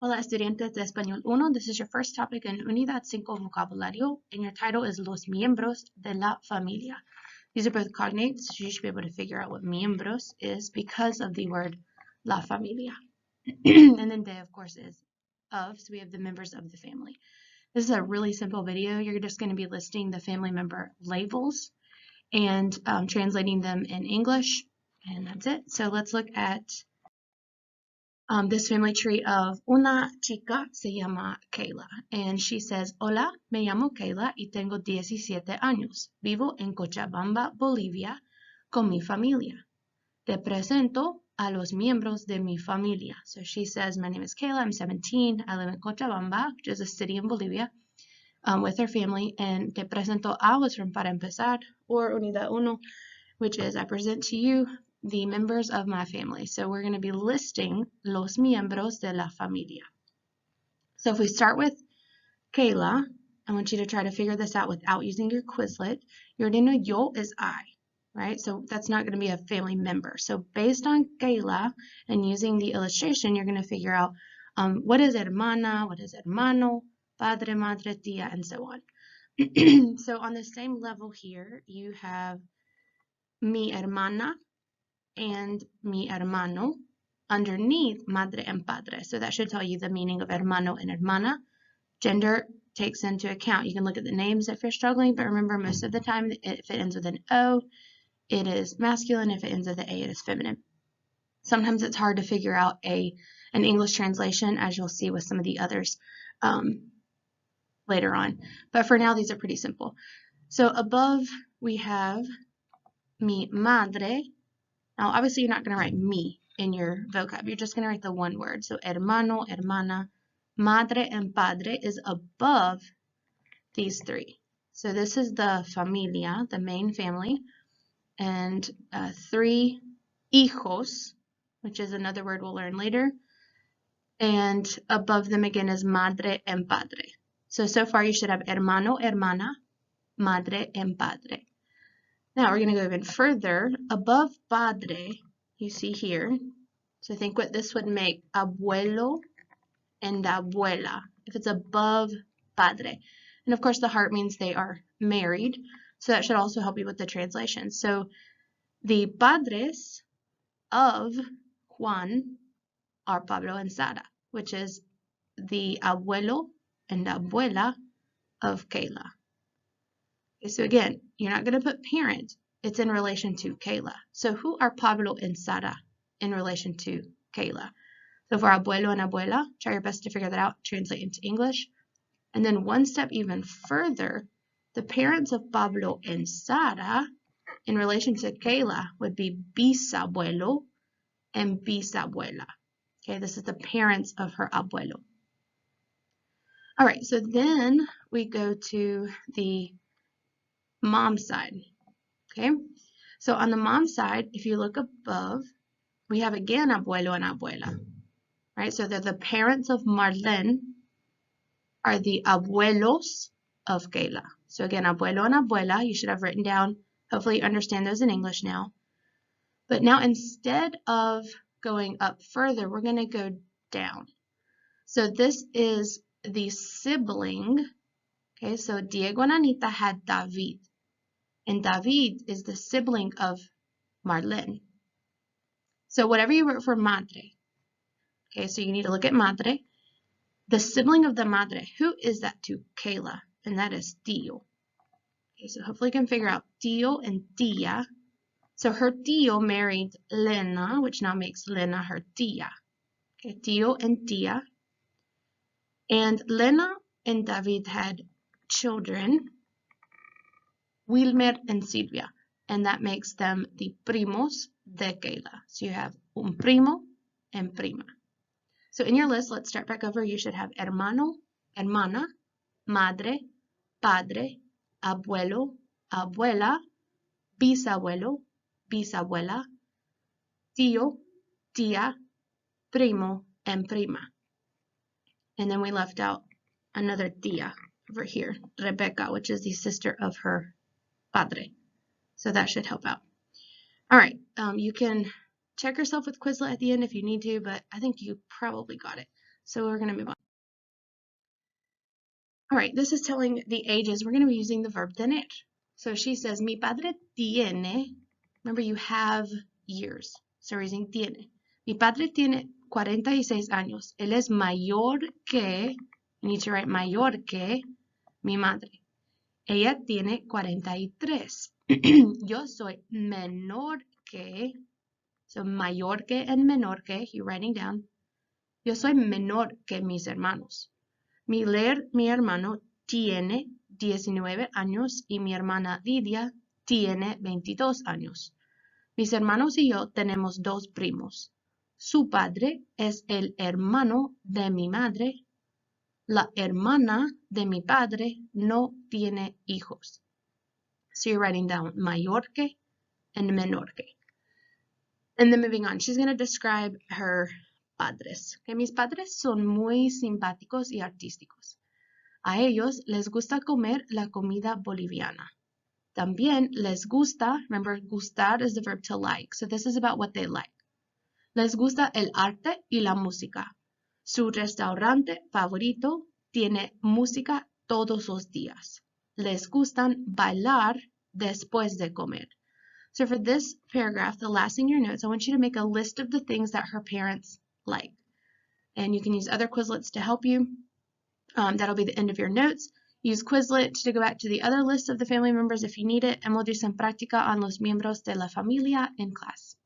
Hola, estudiantes de Español 1. This is your first topic in Unidad 5 Vocabulario, and your title is Los miembros de la familia. These are both cognates, so you should be able to figure out what miembros is because of the word la familia. And then de, of course, is of, so we have the members of the family. This is a really simple video. You're just going to be listing the family member labels and translating them in English, and that's it. So let's look at this family tree of una chica se llama Kayla, and she says, Hola, me llamo Kayla y tengo 17 años. Vivo en Cochabamba, Bolivia, con mi familia. Te presento a los miembros de mi familia. So she says, my name is Kayla, I'm 17, I live in Cochabamba, which is a city in Bolivia, with her family, and te presento a was from para empezar, or unidad uno, which is I present to you the members of my family. So we're going to be listing los miembros de la familia. So if we start with Kayla, I want you to try to figure this out without using your Quizlet. You already know yo is I, right? So that's not going to be a family member. So based on Kayla and using the illustration, you're going to figure out what is hermana, what is hermano, padre, madre, tía, and so on. So on the same level here, you have mi hermana and mi hermano underneath madre and padre. So that should tell you the meaning of hermano and hermana. Gender takes into account. You can look at the names if you're struggling, but remember most of the time if it ends with an O, it is masculine. If it ends with an A, it is feminine. Sometimes it's hard to figure out an English translation, as you'll see with some of the others later on. But for now, these are pretty simple. So above we have mi madre. Now, obviously, you're not going to write mi in your vocab. You're just going to write the one word. So hermano, hermana, madre, and padre is above these three. So this is the familia, the main family, and three hijos, which is another word we'll learn later. And above them again is madre and padre. So far you should have hermano, hermana, madre, and padre. Now we're going to go even further. Above padre, you see here, so think what this would make, abuelo and abuela, if it's above padre. And of course the heart means they are married, so that should also help you with the translation. So the padres of Juan are Pablo and Sara, which is the abuelo and abuela of Kayla. Okay, so again, you're not going to put parent. It's in relation to Kayla. So who are Pablo and Sara in relation to Kayla? So for abuelo and abuela, try your best to figure that out, translate into English. And then one step even further, the parents of Pablo and Sara in relation to Kayla would be bisabuelo and bisabuela. Okay, this is the parents of her abuelo. All right, so then we go to the mom side. Okay, so on the mom side, if you look above, we have again abuelo and abuela, right? So they're the parents of Marlene are the abuelos of Kayla. So again, abuelo and abuela, you should have written down, hopefully you understand those in English now. But now instead of going up further, we're going to go down. So this is the sibling. Okay, so Diego and Anita had David. And David is the sibling of Marlene. So whatever you wrote for madre, okay, so you need to look at madre. The sibling of the madre, who is that to Kayla? And that is Tío. Okay, so hopefully you can figure out Tío and Tía. So her Tío married Lena, which now makes Lena her Tía. Okay, Tío and Tía. And Lena and David had children, Wilmer and Silvia, and that makes them the primos de Kayla. So you have un primo and prima. So in your list, let's start back over. You should have hermano, hermana, madre, padre, abuelo, abuela, bisabuelo, bisabuela, tío, tía, primo, and prima. And then we left out another tía over here, Rebecca, which is the sister of her padre. So that should help out. All right, you can check yourself with Quizlet at the end if you need to, but I think you probably got it. So we're going to move on. All right, this is telling the ages. We're going to be using the verb tener. So she says, mi padre tiene, remember you have years. So we're using tiene. Mi padre tiene 46 años. Él es mayor que, you need to write mayor que mi madre. Ella tiene 43. Yo soy menor que, so mayor que and menor que, you're writing down. Yo soy menor que mis hermanos. Mi hermano tiene 19 años y mi hermana Lidia tiene 22 años. Mis hermanos y yo tenemos 2 primos. Su padre es el hermano de mi madre. La hermana de mi padre no tiene hijos. So you're writing down mayor que and menor que. And then moving on, she's going to describe her padres. Okay, mis padres son muy simpáticos y artísticos. A ellos les gusta comer la comida boliviana. También les gusta, remember, gustar is the verb to like, so this is about what they like. Les gusta el arte y la música. Su restaurante favorito tiene música todos los días. Les gustan bailar después de comer. So for this paragraph, the last thing in your notes, I want you to make a list of the things that her parents like. And you can use other Quizlets to help you. That'll be the end of your notes. Use Quizlet to go back to the other list of the family members if you need it, and we'll do some práctica on los miembros de la familia in class.